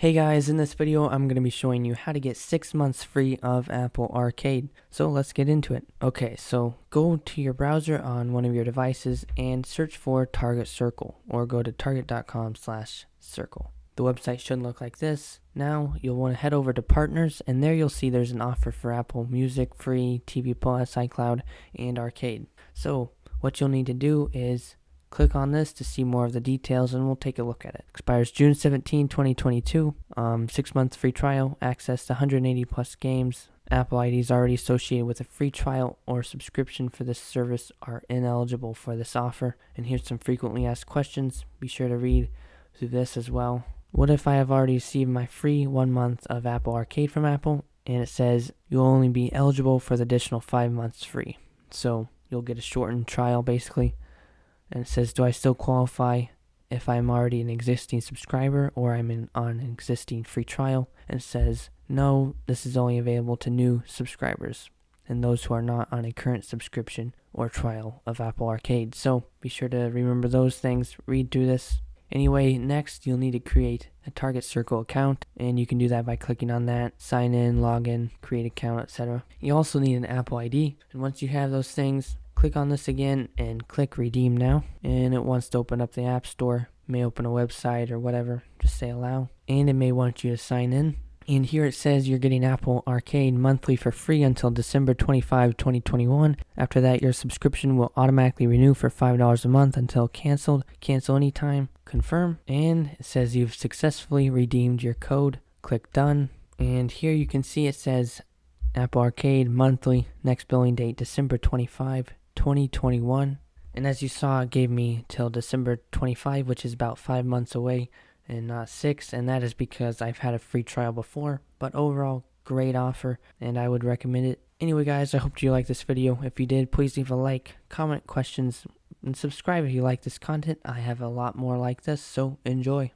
Hey guys, in this video I'm going to be showing you how to get 6 months free of Apple Arcade. So let's get into it. Okay, so go to your browser on one of your devices and search for Target Circle, or go to target.com/circle. The website should look like this. Now you'll want to head over to Partners, and there you'll see there's an offer for Apple Music, Free, TV Plus, iCloud, and Arcade. So what you'll need to do is click on this to see more of the details, and we'll take a look at it. Expires June 17, 2022. 6 months free trial, access to 180 plus games. Apple IDs already associated with a free trial or subscription for this service are ineligible for this offer. And here's some frequently asked questions. Be sure to read through this as well. What if I have already received my free 1 month of Apple Arcade from Apple, and it says you'll only be eligible for the additional 5 months free? So you'll get a shortened trial basically. And it says, do I still qualify if I'm already an existing subscriber or I'm on an existing free trial? And it says, no, this is only available to new subscribers and those who are not on a current subscription or trial of Apple Arcade. So be sure to remember those things, read through this. Anyway, next you'll need to create a Target Circle account, and you can do that by clicking on that, sign in, log in, create account, etc. You also need an Apple ID, and once you have those things, click on this again and click redeem now, and it wants to open up the App Store. It may open a website or whatever, just say allow, and it may want you to sign in. And here it says you're getting Apple Arcade monthly for free until December 25, 2021. After that, your subscription will automatically renew for $5 a month until canceled. Cancel anytime. Confirm. And it says you've successfully redeemed your code. Click done. And here you can see it says Apple Arcade monthly, next billing date December 25, 2021. And as you saw, it gave me till December 25, which is about 5 months away, and not 6, and that is because I've had a free trial before. But overall, great offer, and I would recommend it. Anyway guys, I hope you liked this video. If you did, please leave a like, comment, questions, and subscribe if you like this content. I have a lot more like this, so enjoy.